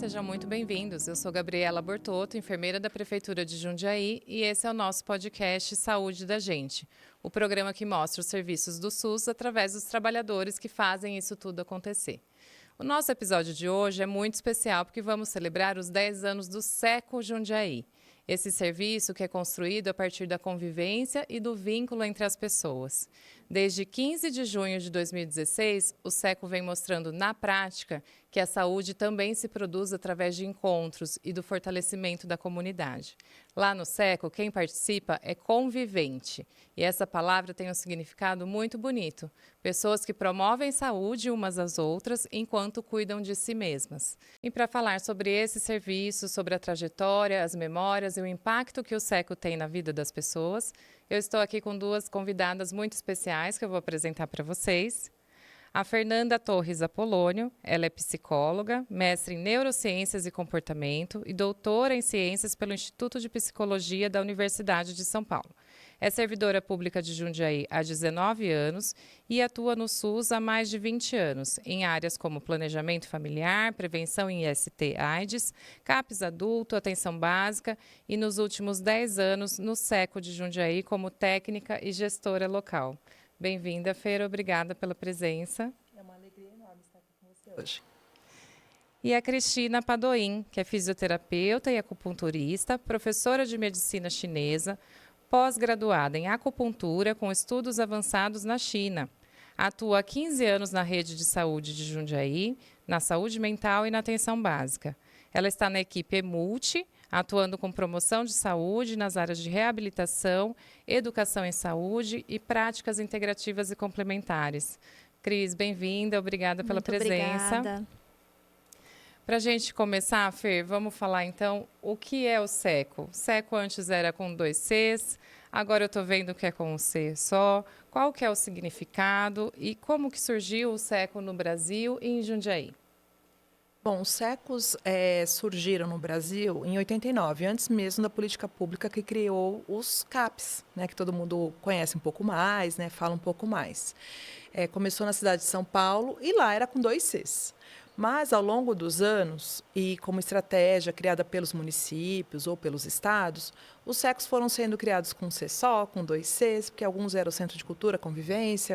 sejam muito bem-vindos. Eu sou Gabriela Bortotto, enfermeira da Prefeitura de Jundiaí, e esse é o nosso podcast Saúde da Gente, o programa que mostra os serviços do SUS através dos trabalhadores que fazem isso tudo acontecer. O nosso episódio de hoje é muito especial porque vamos celebrar os 10 anos do SECO Jundiaí. Esse serviço que é construído a partir da convivência e do vínculo entre as pessoas. Desde 15 de junho de 2016, o SECO vem mostrando na prática que a saúde também se produz através de encontros e do fortalecimento da comunidade. Lá no SECO, quem participa é convivente. E essa palavra tem um significado muito bonito. Pessoas que promovem saúde umas às outras enquanto cuidam de si mesmas. E para falar sobre esse serviço, sobre a trajetória, as memórias e o impacto que o SECO tem na vida das pessoas, eu estou aqui com duas convidadas muito especiais que eu vou apresentar para vocês. A Fernanda Torres Apolônio, ela é psicóloga, mestre em Neurociências e Comportamento e doutora em Ciências pelo Instituto de Psicologia da Universidade de São Paulo. É servidora pública de Jundiaí há 19 anos e atua no SUS há mais de 20 anos, em áreas como planejamento familiar, prevenção em IST/AIDS, CAPS adulto, atenção básica e nos últimos 10 anos no SECO de Jundiaí como técnica e gestora local. Bem-vinda, Fer, obrigada pela presença. É uma alegria enorme estar aqui com você hoje. E a Cristina Padoim, que é fisioterapeuta e acupunturista, professora de medicina chinesa, pós-graduada em acupuntura com estudos avançados na China. Atua há 15 anos na rede de saúde de Jundiaí, na saúde mental e na atenção básica. Ela está na equipe EMULTI, atuando com promoção de saúde nas áreas de reabilitação, educação em saúde e práticas integrativas e complementares. Cris, bem-vinda, obrigada pela presença. Obrigada. Para a gente começar, Fer, vamos falar então o que é o SECO. O SECO antes era com 2 Cs, agora eu estou vendo que é com um C só. Qual que é o significado e como que surgiu o SECO no Brasil e em Jundiaí? Bom, os SECOs surgiram no Brasil em 89, antes mesmo da política pública que criou os CAPs, né, que todo mundo conhece um pouco mais, né, fala um pouco mais. Começou na cidade de São Paulo e lá era com 2 Cs. Mas, ao longo dos anos, e como estratégia criada pelos municípios ou pelos estados, os SECOs foram sendo criados com um C só, com 2 Cs, porque alguns eram o Centro de Cultura, Convivência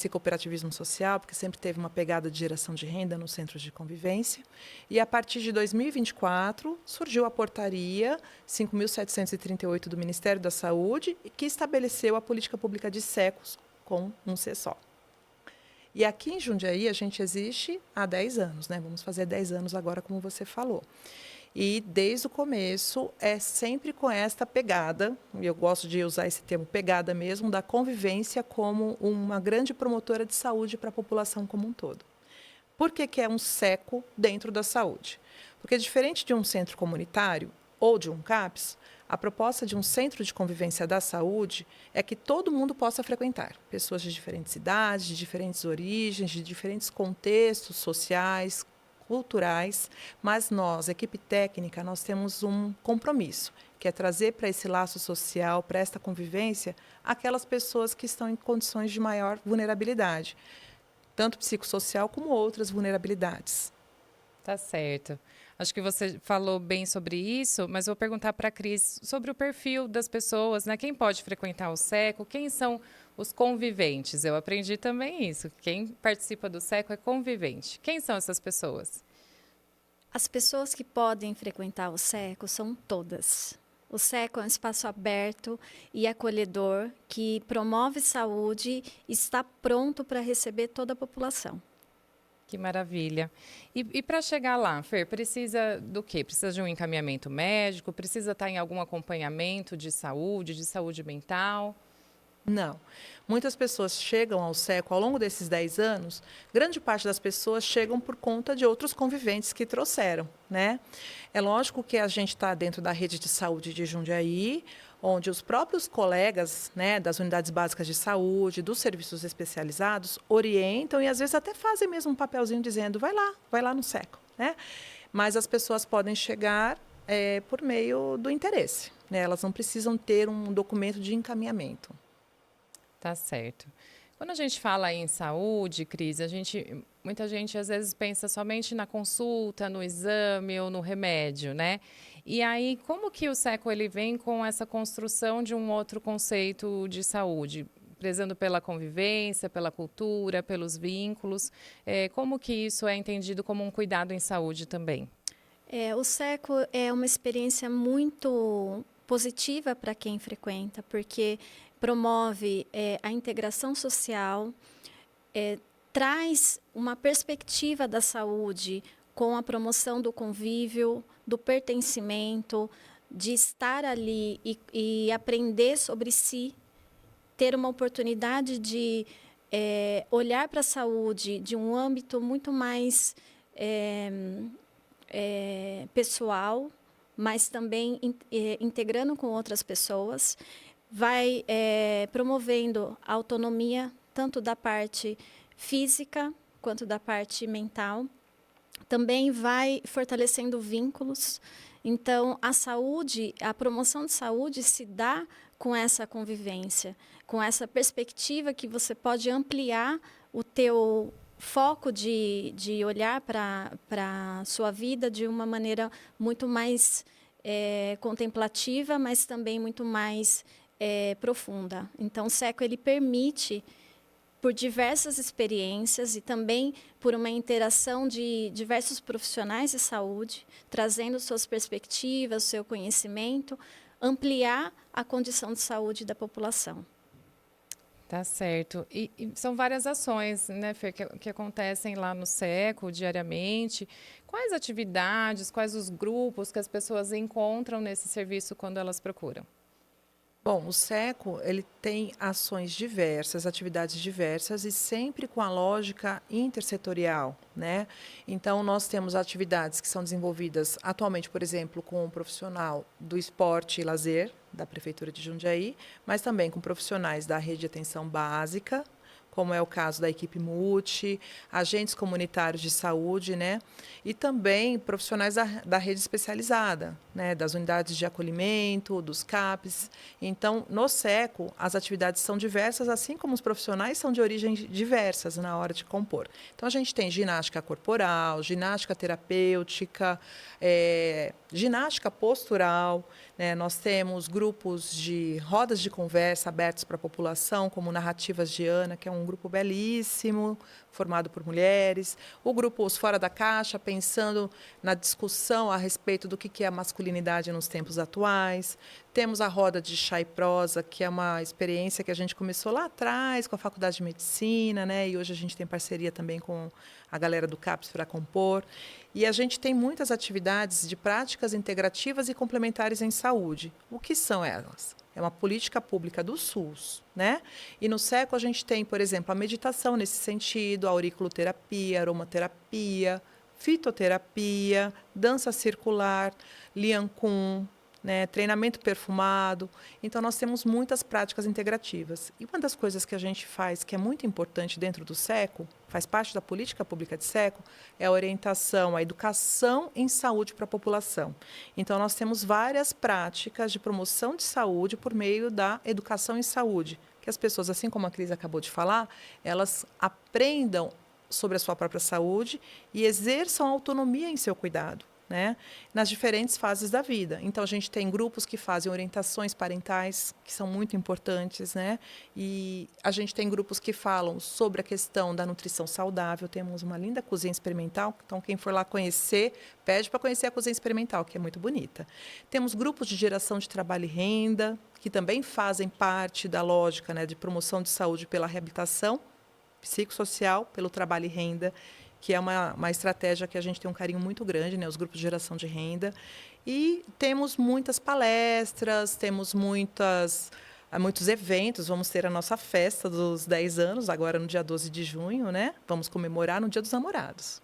e Cooperativismo Social, porque sempre teve uma pegada de geração de renda nos centros de convivência. E, a partir de 2024, surgiu a Portaria 5.738 do Ministério da Saúde, que estabeleceu a política pública de SECOs com um C só. E aqui em Jundiaí a gente existe há 10 anos, né? Vamos fazer 10 anos agora, como você falou. E desde o começo é sempre com esta pegada, e eu gosto de usar esse termo pegada mesmo, da convivência como uma grande promotora de saúde para a população como um todo. Por que é um SECO dentro da saúde? Porque diferente de um centro comunitário ou de um CAPS, a proposta de um centro de convivência da saúde é que todo mundo possa frequentar. Pessoas de diferentes idades, de diferentes origens, de diferentes contextos sociais, culturais, mas nós, equipe técnica, nós temos um compromisso, que é trazer para esse laço social, para esta convivência, aquelas pessoas que estão em condições de maior vulnerabilidade, tanto psicossocial como outras vulnerabilidades. Tá certo. Acho que você falou bem sobre isso, mas vou perguntar para a Cris sobre o perfil das pessoas, né? Quem pode frequentar o SECO? Quem são os conviventes? Eu aprendi também isso. Quem participa do SECO é convivente. Quem são essas pessoas? As pessoas que podem frequentar o SECO são todas. O SECO é um espaço aberto e acolhedor que promove saúde e está pronto para receber toda a população. Que maravilha. E para chegar lá, Fer, precisa do quê? Precisa de um encaminhamento médico? Precisa estar em algum acompanhamento de saúde mental? Não. Muitas pessoas chegam ao SECO ao longo desses 10 anos, grande parte das pessoas chegam por conta de outros conviventes que trouxeram, né? É lógico que a gente está dentro da rede de saúde de Jundiaí, onde os próprios colegas, né, das unidades básicas de saúde, dos serviços especializados, orientam e às vezes até fazem mesmo um papelzinho dizendo vai lá no SECO, né? Mas as pessoas podem chegar por meio do interesse, né? Elas não precisam ter um documento de encaminhamento. Tá certo. Quando a gente fala em saúde, Cris, muita gente às vezes pensa somente na consulta, no exame ou no remédio, né? E aí, como que o SECO ele vem com essa construção de um outro conceito de saúde? Prezando pela convivência, pela cultura, pelos vínculos. Como que isso é entendido como um cuidado em saúde também? O SECO é uma experiência muito positiva para quem frequenta, porque promove a integração social, traz uma perspectiva da saúde com a promoção do convívio, do pertencimento, de estar ali e aprender sobre si, ter uma oportunidade de olhar para a saúde de um âmbito muito mais pessoal, mas também integrando com outras pessoas, vai promovendo a autonomia tanto da parte física quanto da parte mental. Também vai fortalecendo vínculos. Então, a saúde, a promoção de saúde se dá com essa convivência, com essa perspectiva que você pode ampliar o teu foco de olhar para a sua vida de uma maneira muito mais contemplativa, mas também muito mais profunda. Então, o SECO ele permite, por diversas experiências e também por uma interação de diversos profissionais de saúde, trazendo suas perspectivas, seu conhecimento, ampliar a condição de saúde da população. Tá certo. E são várias ações, né, Fer, que acontecem lá no SECO diariamente. Quais atividades, quais os grupos que as pessoas encontram nesse serviço quando elas procuram? Bom, o SECO ele tem ações diversas, atividades diversas e sempre com a lógica intersetorial, né? Então, nós temos atividades que são desenvolvidas atualmente, por exemplo, com um profissional do esporte e lazer da Prefeitura de Jundiaí, mas também com profissionais da rede de atenção básica, como é o caso da equipe multi, agentes comunitários de saúde, né? E também profissionais da rede especializada, né? Das unidades de acolhimento, dos CAPs. Então, no SECO, as atividades são diversas, assim como os profissionais são de origem diversas na hora de compor. Então, a gente tem ginástica corporal, ginástica terapêutica, ginástica postural, né? Nós temos grupos de rodas de conversa abertos para a população, como Narrativas de Ana, que é um grupo belíssimo, formado por mulheres. O grupo Os Fora da Caixa, pensando na discussão a respeito do que é a masculinidade nos tempos atuais. Temos a roda de chá e prosa, que é uma experiência que a gente começou lá atrás com a Faculdade de Medicina, né? E hoje a gente tem parceria também com a galera do CAPS para compor. E a gente tem muitas atividades de práticas integrativas e complementares em saúde. O que são elas? É uma política pública do SUS, né? E no SECO a gente tem, por exemplo, a meditação nesse sentido, a auriculoterapia, aromaterapia, fitoterapia, dança circular, Lian Kun, né, treinamento perfumado. Então, nós temos muitas práticas integrativas. E uma das coisas que a gente faz, que é muito importante dentro do SECO, faz parte da política pública de SECO, é a orientação, a educação em saúde para a população. Então, nós temos várias práticas de promoção de saúde por meio da educação em saúde, que as pessoas, assim como a Cris acabou de falar, elas aprendam sobre a sua própria saúde e exerçam autonomia em seu cuidado, né, nas diferentes fases da vida. Então, a gente tem grupos que fazem orientações parentais, que são muito importantes, né? E a gente tem grupos que falam sobre a questão da nutrição saudável. Temos uma linda cozinha experimental, então, quem for lá conhecer, pede para conhecer a cozinha experimental, que é muito bonita. Temos grupos de geração de trabalho e renda, que também fazem parte da lógica, né, de promoção de saúde pela reabilitação psicossocial, pelo trabalho e renda, que é uma estratégia que a gente tem um carinho muito grande, né, os grupos de geração de renda. E temos muitas palestras, temos muitos eventos. Vamos ter a nossa festa dos 10 anos, agora no dia 12 de junho, né? Vamos comemorar no Dia dos Namorados.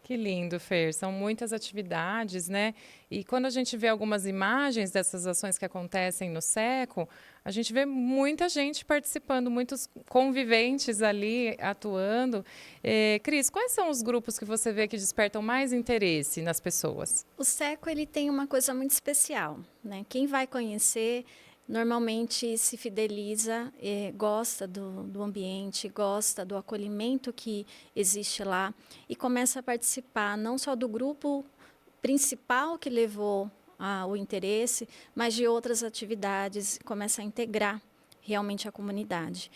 Que lindo, Fer. São muitas atividades, né? E quando a gente vê algumas imagens dessas ações que acontecem no SECO, a gente vê muita gente participando, muitos conviventes ali atuando. Cris, quais são os grupos que você vê que despertam mais interesse nas pessoas? O SECO ele tem uma coisa muito especial, né? Quem vai conhecer normalmente se fideliza, gosta do ambiente, gosta do acolhimento que existe lá e começa a participar não só do grupo principal que levou o interesse, mas de outras atividades, começa a integrar realmente a comunidade.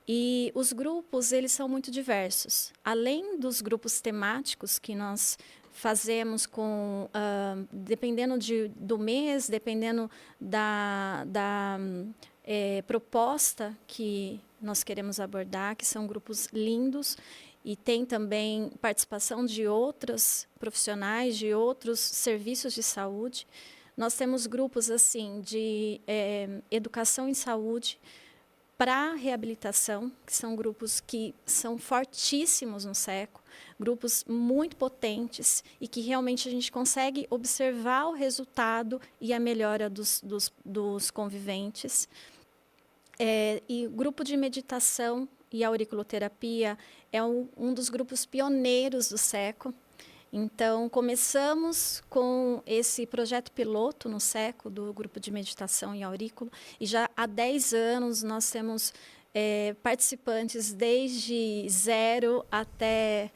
E os grupos, eles são muito diversos. Além dos grupos temáticos que nós fazemos dependendo do mês, dependendo da proposta que nós queremos abordar, que são grupos lindos, e tem também participação de outros profissionais, de outros serviços de saúde. Nós temos grupos assim de educação em saúde, para reabilitação, que são grupos que são fortíssimos no SECO, grupos muito potentes e que realmente a gente consegue observar o resultado e a melhora dos conviventes. E o grupo de meditação e auriculoterapia é um dos grupos pioneiros do SECO. Então, começamos com esse projeto piloto no SECO, do grupo de meditação e aurículo, e já há 10 anos nós temos participantes desde 0 até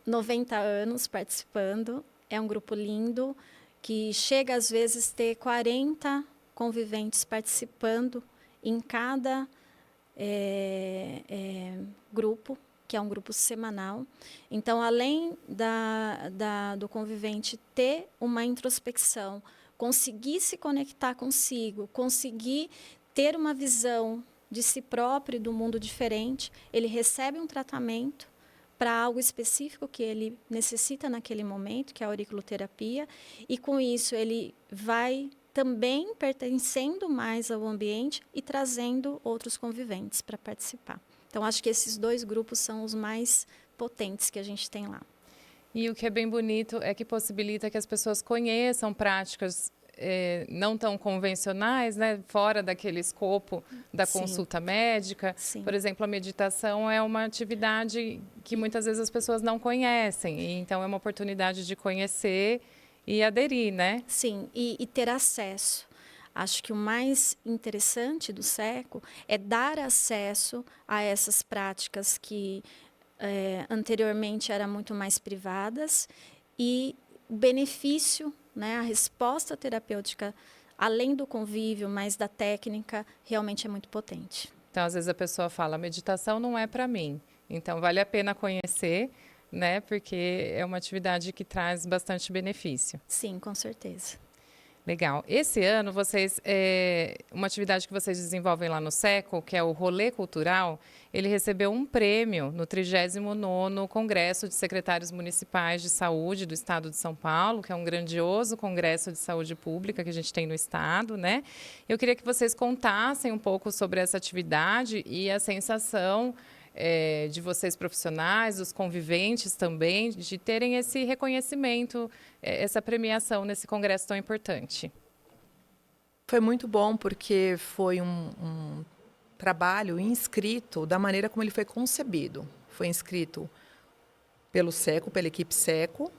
90 anos participando. É um grupo lindo, que chega às vezes a ter 40 conviventes participando em cada grupo, que é um grupo semanal. Então, além do convivente ter uma introspecção, conseguir se conectar consigo, conseguir ter uma visão de si próprio e do mundo diferente, ele recebe um tratamento para algo específico que ele necessita naquele momento, que é a auriculoterapia, e com isso ele vai também pertencendo mais ao ambiente e trazendo outros conviventes para participar. Então, acho que esses 2 grupos são os mais potentes que a gente tem lá. E o que é bem bonito é que possibilita que as pessoas conheçam práticas não tão convencionais, né? Fora daquele escopo da consulta médica. Sim. Por exemplo, a meditação é uma atividade que muitas vezes as pessoas não conhecem. E, então, é uma oportunidade de conhecer e aderir, né? Sim, e ter acesso. Acho que o mais interessante do SECO é dar acesso a essas práticas que anteriormente eram muito mais privadas, e o benefício, né, a resposta terapêutica, além do convívio, mas da técnica, realmente é muito potente. Então, às vezes a pessoa fala, meditação não é para mim. Então, vale a pena conhecer, né, porque é uma atividade que traz bastante benefício. Sim, com certeza. Legal. Esse ano, uma atividade que vocês desenvolvem lá no SECO, que é o Rolê Cultural, ele recebeu um prêmio no 39º Congresso de Secretários Municipais de Saúde do Estado de São Paulo, que é um grandioso congresso de saúde pública que a gente tem no Estado, né? Eu queria que vocês contassem um pouco sobre essa atividade e a sensação de vocês profissionais, dos conviventes também, de terem esse reconhecimento, essa premiação nesse congresso tão importante. Foi muito bom porque foi um trabalho inscrito da maneira como ele foi concebido. Foi inscrito pelo SECO, pela equipe SECO,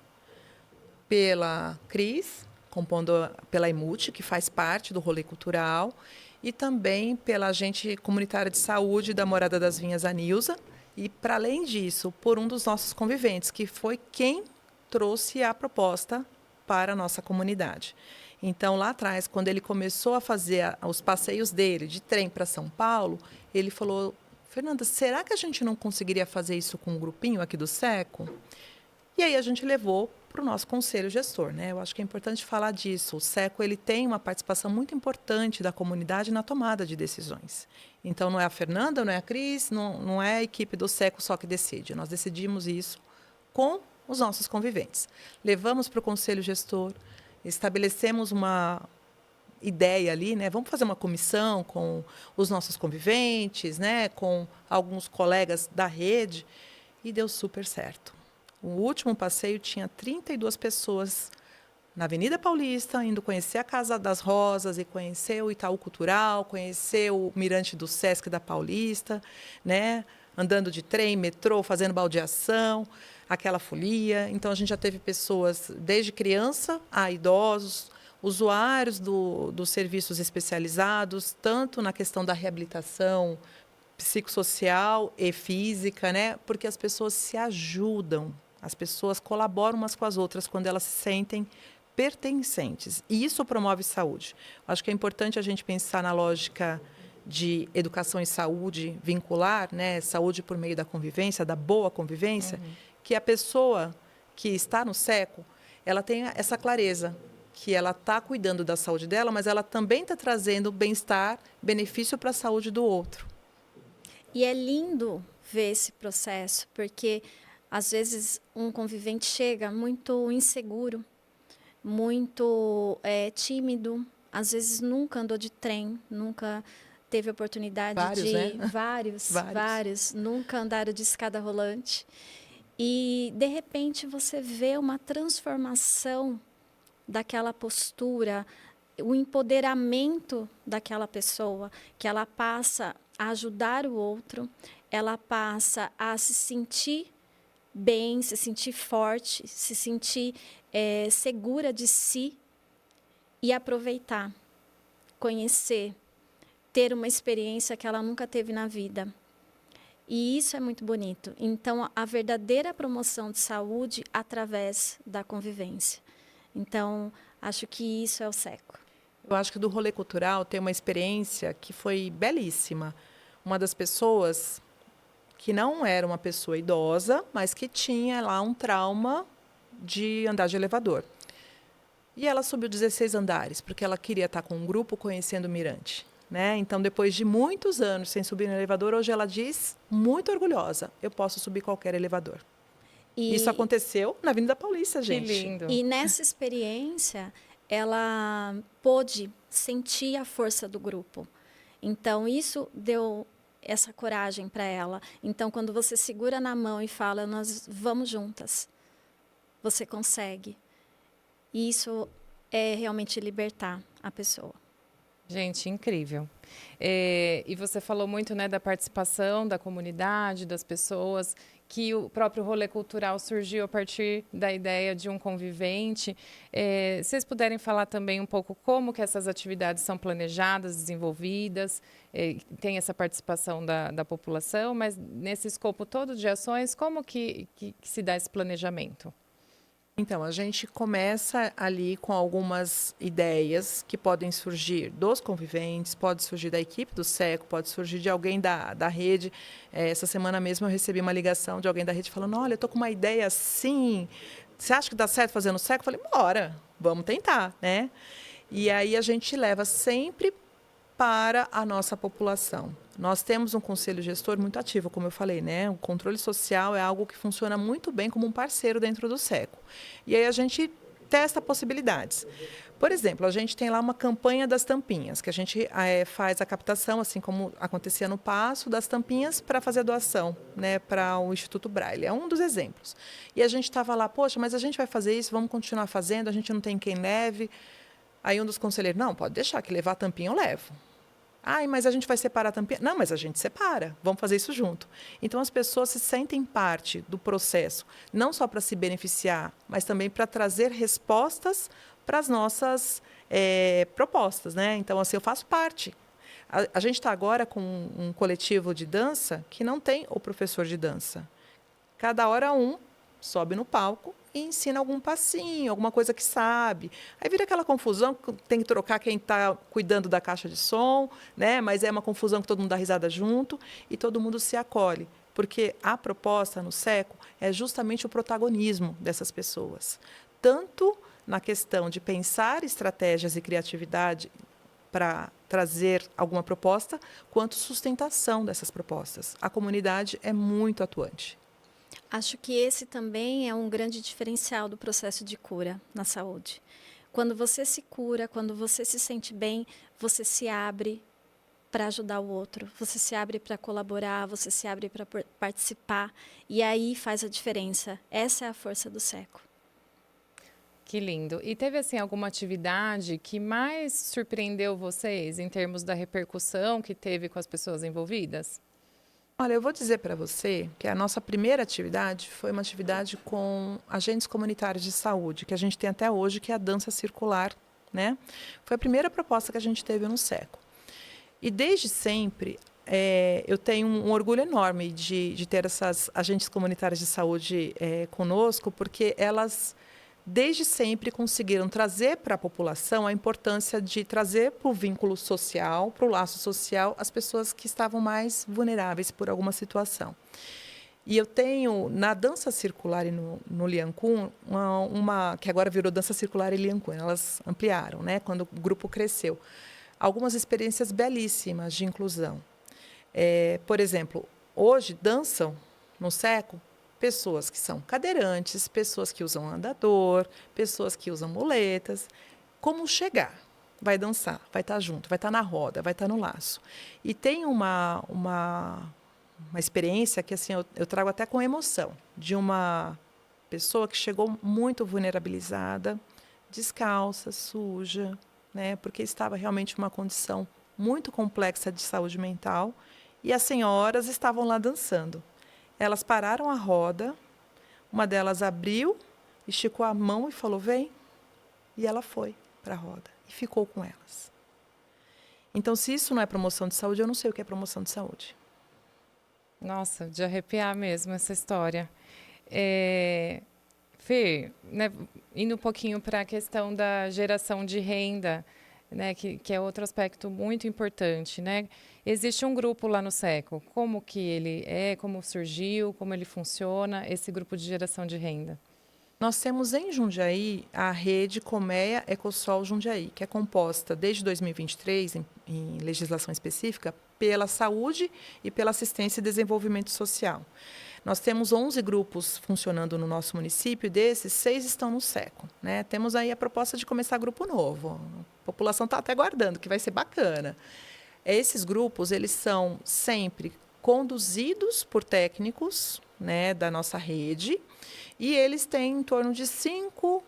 pela Cris, compondo pela IMUT, que faz parte do Rolê Cultural, e também pela agente comunitária de saúde da Morada das Vinhas, a Nilza, e, para além disso, por um dos nossos conviventes, que foi quem trouxe a proposta para a nossa comunidade. Então, lá atrás, quando ele começou a fazer os passeios dele de trem para São Paulo, ele falou, Fernanda, será que a gente não conseguiria fazer isso com um grupinho aqui do SECO? E aí a gente levou para o nosso conselho gestor, né? Eu acho que é importante falar disso. O SECO ele tem uma participação muito importante da comunidade na tomada de decisões. Então, não é a Fernanda, não é a Cris, não é a equipe do SECO só que decide. Nós decidimos isso com os nossos conviventes. Levamos para o conselho gestor, estabelecemos uma ideia ali, né? Vamos fazer uma comissão com os nossos conviventes, né? Com alguns colegas da rede, e deu super certo. O último passeio tinha 32 pessoas na Avenida Paulista, indo conhecer a Casa das Rosas e conhecer o Itaú Cultural, conhecer o Mirante do Sesc da Paulista, né? Andando de trem, metrô, fazendo baldeação, aquela folia. Então, a gente já teve pessoas, desde criança a idosos, usuários dos serviços especializados, tanto na questão da reabilitação psicossocial e física, né? Porque as pessoas se ajudam, as pessoas colaboram umas com as outras quando elas se sentem pertencentes. E isso promove saúde. Acho que é importante a gente pensar na lógica de educação e saúde vincular, né? Saúde por meio da convivência, da boa convivência, que a pessoa que está no SECO, ela tenha essa clareza, que ela está cuidando da saúde dela, mas ela também está trazendo bem-estar, benefício para a saúde do outro. E é lindo ver esse processo, porque às vezes um convivente chega muito inseguro, muito tímido, às vezes nunca andou de trem, nunca teve oportunidade Vários, né? Vários, nunca andaram de escada rolante. E, de repente, você vê uma transformação daquela postura, o empoderamento daquela pessoa, que ela passa a ajudar o outro, ela passa a se sentir bem, se sentir forte, se sentir segura de si e aproveitar, conhecer, ter uma experiência que ela nunca teve na vida. E isso é muito bonito. Então, a verdadeira promoção de saúde através da convivência. Então, acho que isso é o SECO. Eu acho que do rolê cultural tem uma experiência que foi belíssima. Uma das pessoas que não era uma pessoa idosa, mas que tinha lá um trauma de andar de elevador. E ela subiu 16 andares, porque ela queria estar com um grupo conhecendo o Mirante. Né? Então, depois de muitos anos sem subir no elevador, hoje ela diz, muito orgulhosa, eu posso subir qualquer elevador. Isso aconteceu na Avenida Paulista, gente. Que lindo. E nessa experiência, ela pôde sentir a força do grupo. Então, isso deu essa coragem para ela. Então, quando você segura na mão e fala, nós vamos juntas, você consegue. E isso é realmente libertar a pessoa. Gente, incrível. E você falou muito, né, da participação da comunidade, das pessoas, que o próprio rolê cultural surgiu a partir da ideia de um convivente. Se vocês puderem falar também um pouco como que essas atividades são planejadas, desenvolvidas, tem essa participação da população, mas nesse escopo todo de ações, como que se dá esse planejamento? Então, a gente começa ali com algumas ideias que podem surgir dos conviventes, pode surgir da equipe do SECO, pode surgir de alguém da rede. Essa semana mesmo eu recebi uma ligação de alguém da rede falando, olha, eu estou com uma ideia assim, você acha que dá certo fazer no SECO? Eu falei, bora, vamos tentar, né? E aí a gente leva sempre para a nossa população. Nós temos um conselho gestor muito ativo, como eu falei, né? O controle social é algo que funciona muito bem como um parceiro dentro do SECO. E aí a gente testa possibilidades. Por exemplo, a gente tem lá uma campanha das tampinhas, que a gente faz a captação, assim como acontecia no Passo, das tampinhas para fazer a doação, né, para o Instituto Braille. É um dos exemplos. E a gente estava lá, poxa, mas a gente vai fazer isso, vamos continuar fazendo, a gente não tem quem leve. Aí um dos conselheiros, não, pode deixar, que levar a tampinha eu levo. Ai, mas a gente vai separar a tampinha? Não, mas a gente separa, vamos fazer isso junto. Então, as pessoas se sentem parte do processo, não só para se beneficiar, mas também para trazer respostas para as nossas propostas, né? Então, assim, eu faço parte. A gente está agora com um coletivo de dança que não tem o professor de dança. Cada hora um sobe no palco e ensina algum passinho, alguma coisa que sabe. Aí vira aquela confusão, tem que trocar quem está cuidando da caixa de som, né? Mas é uma confusão que todo mundo dá risada junto e todo mundo se acolhe. Porque a proposta no SECO é justamente o protagonismo dessas pessoas. Tanto na questão de pensar estratégias e criatividade para trazer alguma proposta, quanto sustentação dessas propostas. A comunidade é muito atuante. Acho que esse também é um grande diferencial do processo de cura na saúde. Quando você se cura, quando você se sente bem, você se abre para ajudar o outro, você se abre para colaborar, você se abre para participar, e aí faz a diferença. Essa é a força do SECO. Que lindo. E teve, assim, alguma atividade que mais surpreendeu vocês em termos da repercussão que teve com as pessoas envolvidas? Olha, eu vou dizer para você que a nossa primeira atividade foi uma atividade com agentes comunitários de saúde, que a gente tem até hoje, que é a dança circular né? Foi a primeira proposta que a gente teve no SECO. E desde sempre, eu tenho um orgulho enorme de ter essas agentes comunitárias de saúde conosco, porque elas, desde sempre, conseguiram trazer para a população a importância de trazer para o vínculo social, para o laço social, as pessoas que estavam mais vulneráveis por alguma situação. E eu tenho, na dança circular e no Lian Kun, que agora virou dança circular e Lian Kun, elas ampliaram, né, quando o grupo cresceu, algumas experiências belíssimas de inclusão. Por exemplo, hoje dançam no SECO pessoas que são cadeirantes, pessoas que usam andador, pessoas que usam muletas. Como chegar? Vai dançar, vai estar junto, vai estar na roda, vai estar no laço. E tem uma experiência que assim eu trago até com emoção, de uma pessoa que chegou muito vulnerabilizada, descalça, suja, né, porque estava realmente numa condição muito complexa de saúde mental, e as senhoras estavam lá dançando. Elas pararam a roda, uma delas abriu, esticou a mão e falou, vem, e ela foi para a roda e ficou com elas. Então, se isso não é promoção de saúde, eu não sei o que é promoção de saúde. Nossa, de arrepiar mesmo essa história. Fê, né, indo um pouquinho para a questão da geração de renda, né, que é outro aspecto muito importante, né? Existe um grupo lá no SECO. Como que ele como surgiu, como ele funciona, esse grupo de geração de renda? Nós temos em Jundiaí a rede Colmeia Ecosol Jundiaí, que é composta desde 2023, em legislação específica, pela saúde e pela assistência e desenvolvimento social. Nós temos 11 grupos funcionando no nosso município, e desses, 6 estão no SECO, né? Temos aí a proposta de começar grupo novo. A população está até aguardando, que vai ser bacana. Esses grupos, eles são sempre conduzidos por técnicos, né, da nossa rede, e eles têm em torno de 5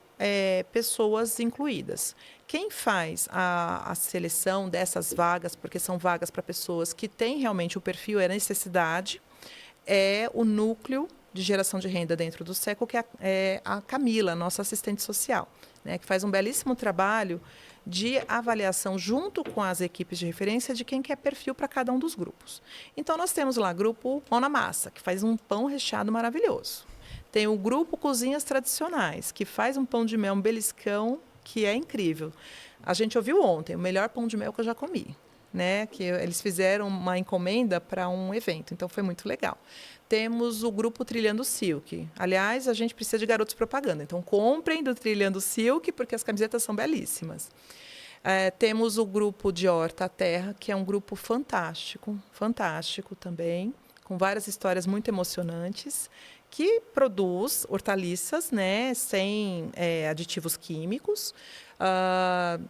pessoas incluídas. Quem faz a seleção dessas vagas, porque são vagas para pessoas que têm realmente o perfil e a necessidade, é o núcleo de geração de renda dentro do SECO, que é a Camila, nossa assistente social, né, que faz um belíssimo trabalho de avaliação junto com as equipes de referência de quem quer perfil para cada um dos grupos. Então, nós temos lá o grupo Pão na Massa, que faz um pão recheado maravilhoso. Tem o grupo Cozinhas Tradicionais, que faz um pão de mel, um beliscão, que é incrível. A gente ouviu ontem, o melhor pão de mel que eu já comi, né? Que eles fizeram uma encomenda para um evento, então foi muito legal. Temos o grupo Trilhando Silk. Aliás, a gente precisa de garotos propaganda, então comprem do Trilhando Silk, porque as camisetas são belíssimas. Temos o grupo de Horta à Terra, que é um grupo fantástico, fantástico também, com várias histórias muito emocionantes, que produz hortaliças, né, sem aditivos químicos.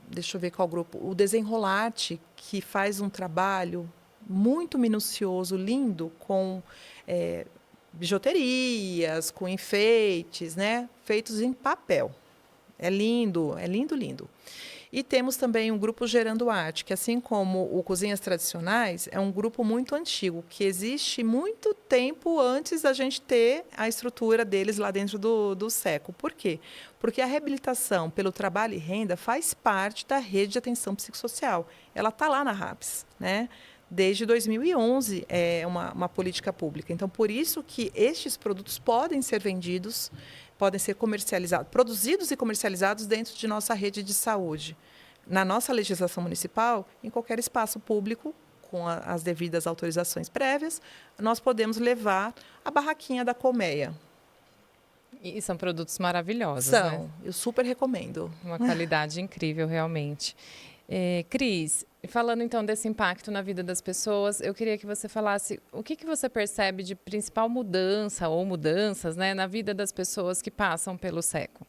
Deixa eu ver qual grupo. O Desenrolarte, que faz um trabalho muito minucioso, lindo, com bijuterias, com enfeites, né, feitos em papel. É lindo, lindo. E temos também um grupo Gerando Arte, que, assim como o Cozinhas Tradicionais, é um grupo muito antigo, que existe muito tempo antes da gente ter a estrutura deles lá dentro do SECO. Por quê? Porque a reabilitação pelo trabalho e renda faz parte da rede de atenção psicossocial. Ela está lá na RAPS, né? Desde 2011 é uma política pública. Então, por isso que estes produtos podem ser vendidos, podem ser comercializados, produzidos e comercializados dentro de nossa rede de saúde. Na nossa legislação municipal, em qualquer espaço público, com as devidas autorizações prévias, nós podemos levar a barraquinha da colmeia. E são produtos maravilhosos, São, né? eu super recomendo. Uma qualidade incrível, realmente. Cris, falando então desse impacto na vida das pessoas, eu queria que você falasse o que você percebe de principal mudança ou mudanças, né, na vida das pessoas que passam pelo SECO.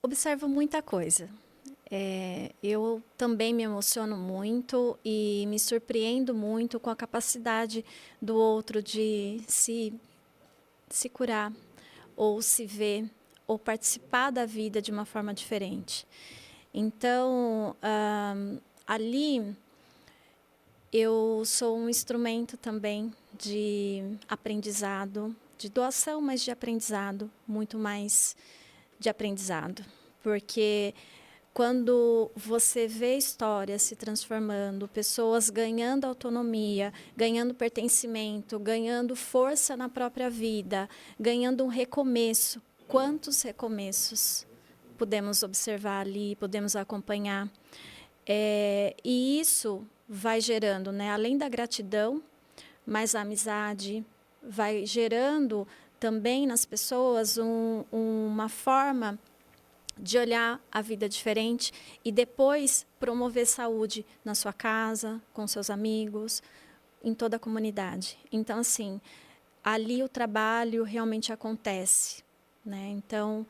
Observo muita coisa. Eu também me emociono muito e me surpreendo muito com a capacidade do outro de se curar, ou se ver, ou participar da vida de uma forma diferente. Então, ali, eu sou um instrumento também de aprendizado, de doação, mas de aprendizado, muito mais de aprendizado. Porque quando você vê histórias se transformando, pessoas ganhando autonomia, ganhando pertencimento, ganhando força na própria vida, ganhando um recomeço, quantos recomeços podemos observar ali, podemos acompanhar. E isso vai gerando, né, além da gratidão, mais a amizade, vai gerando também nas pessoas uma forma de olhar a vida diferente e depois promover saúde na sua casa, com seus amigos, em toda a comunidade. Então, assim, ali o trabalho realmente acontece, né? Então,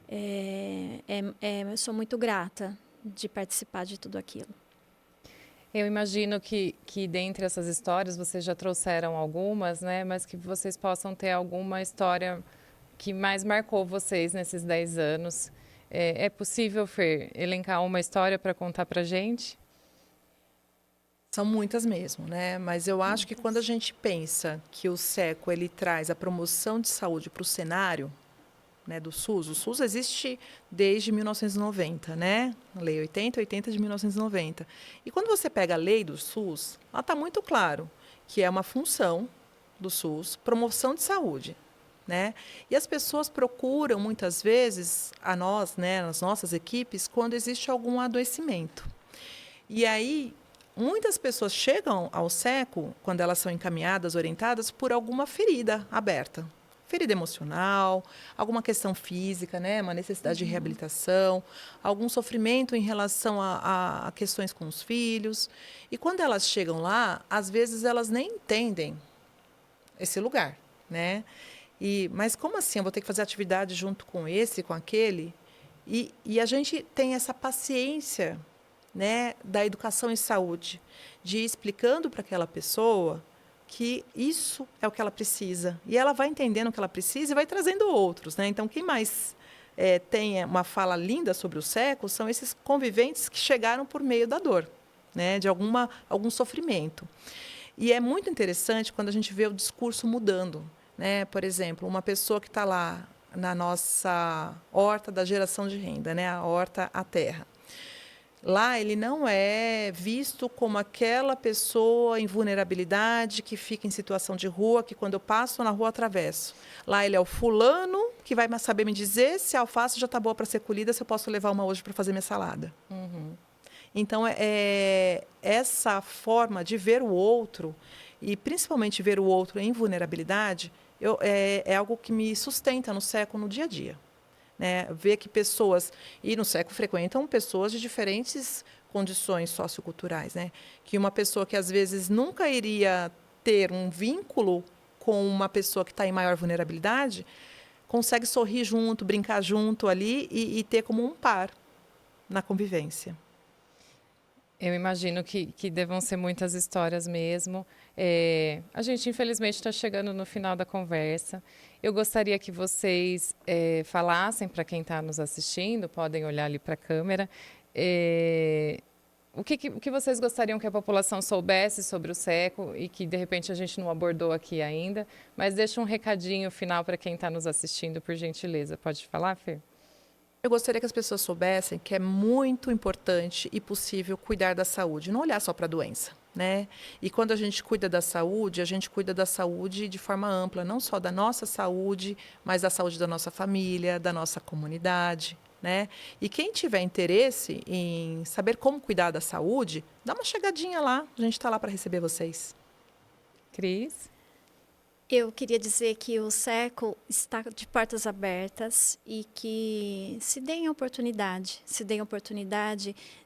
eu sou muito grata de participar de tudo aquilo. Eu imagino que dentre essas histórias, vocês já trouxeram algumas, né? Mas que vocês possam ter alguma história que mais marcou vocês nesses 10 anos. É possível, Fer, elencar uma história para contar para a gente? São muitas mesmo, né? Mas eu acho que quando a gente pensa que o SECO ele traz a promoção de saúde para o cenário, né, do SUS, o SUS existe desde 1990, né? Lei 8080 de 1990. E quando você pega a lei do SUS, lá está muito claro que é uma função do SUS, promoção de saúde. Né? E as pessoas procuram, muitas vezes, a nós, né, as nossas equipes, quando existe algum adoecimento. E aí, muitas pessoas chegam ao SECO, quando elas são encaminhadas, orientadas, por alguma ferida aberta. Ferida emocional, alguma questão física, né, uma necessidade de reabilitação, algum sofrimento em relação a questões com os filhos. E quando elas chegam lá, às vezes elas nem entendem esse lugar, né? Mas como assim? Eu vou ter que fazer atividade junto com esse, com aquele? E a gente tem essa paciência, né, da educação em saúde, de ir explicando para aquela pessoa que isso é o que ela precisa. E ela vai entendendo o que ela precisa e vai trazendo outros. Né? Então, quem mais tem uma fala linda sobre o SECO são esses conviventes que chegaram por meio da dor, né, de algum sofrimento. E é muito interessante quando a gente vê o discurso mudando. Né? Por exemplo, uma pessoa que está lá na nossa horta da geração de renda, né? A horta à terra. Lá ele não é visto como aquela pessoa em vulnerabilidade que fica em situação de rua, que quando eu passo na rua atravesso. Lá ele é o fulano que vai saber me dizer se a alface já está boa para ser colhida, se eu posso levar uma hoje para fazer minha salada. Uhum. Então, essa forma de ver o outro, e principalmente ver o outro em vulnerabilidade, é algo que me sustenta no SECO no dia a dia. Né? Ver que pessoas, e no SECO frequentam pessoas de diferentes condições socioculturais, né? Que uma pessoa que às vezes nunca iria ter um vínculo com uma pessoa que está em maior vulnerabilidade, consegue sorrir junto, brincar junto ali e ter como um par na convivência. Eu imagino que devam ser muitas histórias mesmo. A gente, infelizmente, está chegando no final da conversa. Eu gostaria que vocês falassem para quem está nos assistindo, podem olhar ali para a câmera, o que vocês gostariam que a população soubesse sobre o SECO e que, de repente, a gente não abordou aqui ainda, mas deixa um recadinho final para quem está nos assistindo, por gentileza. Pode falar, Fer? Eu gostaria que as pessoas soubessem que é muito importante e possível cuidar da saúde, não olhar só para a doença, né? E quando a gente cuida da saúde de forma ampla, não só da nossa saúde, mas da saúde da nossa família, da nossa comunidade, né? E quem tiver interesse em saber como cuidar da saúde, dá uma chegadinha lá, a gente está lá para receber vocês. Cris? Eu queria dizer que o SECO está de portas abertas e que se deem oportunidade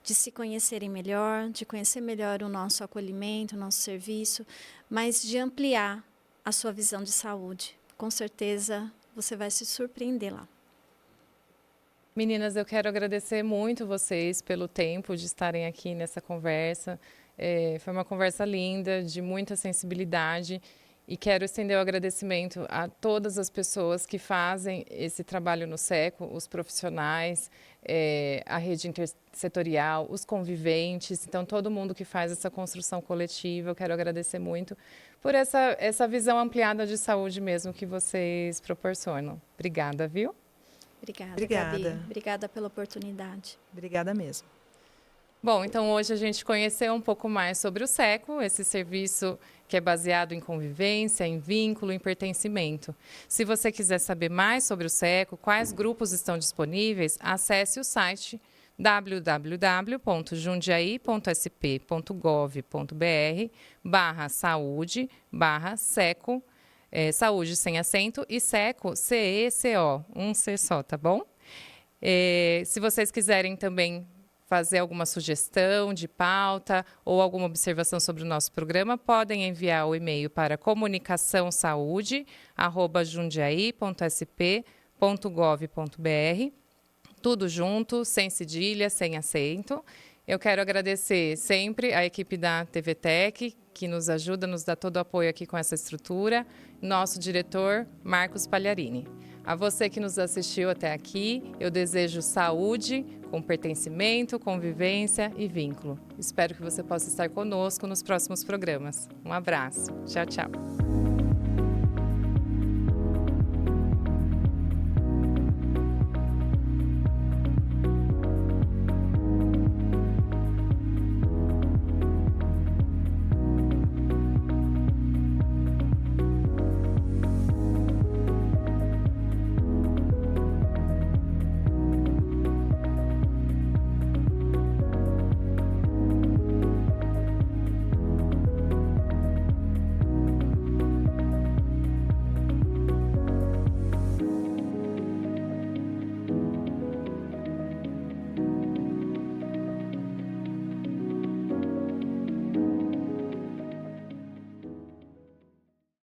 de se conhecerem melhor, de conhecer melhor o nosso acolhimento, o nosso serviço, mas de ampliar a sua visão de saúde. Com certeza você vai se surpreender lá. Meninas, eu quero agradecer muito vocês pelo tempo de estarem aqui nessa conversa. Foi uma conversa linda, de muita sensibilidade. E quero estender o agradecimento a todas as pessoas que fazem esse trabalho no SECO, os profissionais, a rede intersetorial, os conviventes, então todo mundo que faz essa construção coletiva. Eu quero agradecer muito por essa visão ampliada de saúde mesmo que vocês proporcionam. Obrigada, viu? Obrigada, Gabi. Obrigada pela oportunidade. Obrigada mesmo. Bom, então hoje a gente conheceu um pouco mais sobre o SECO, esse serviço que é baseado em convivência, em vínculo, em pertencimento. Se você quiser saber mais sobre o SECO, quais grupos estão disponíveis, acesse o site www.jundiaí.sp.gov.br/saúde/SECO, saúde sem acento, e SECO, C-E-C-O, um C só, tá bom? Se vocês quiserem também fazer alguma sugestão de pauta ou alguma observação sobre o nosso programa, podem enviar o e-mail para comunicaçãosaude@jundiaí.sp.gov.br, tudo junto, sem cedilha, sem acento. Eu quero agradecer sempre a equipe da TV Tech, que nos ajuda, nos dá todo o apoio aqui com essa estrutura, nosso diretor, Marcos Pagliarini. A você que nos assistiu até aqui, eu desejo saúde, com pertencimento, convivência e vínculo. Espero que você possa estar conosco nos próximos programas. Um abraço. Tchau, tchau.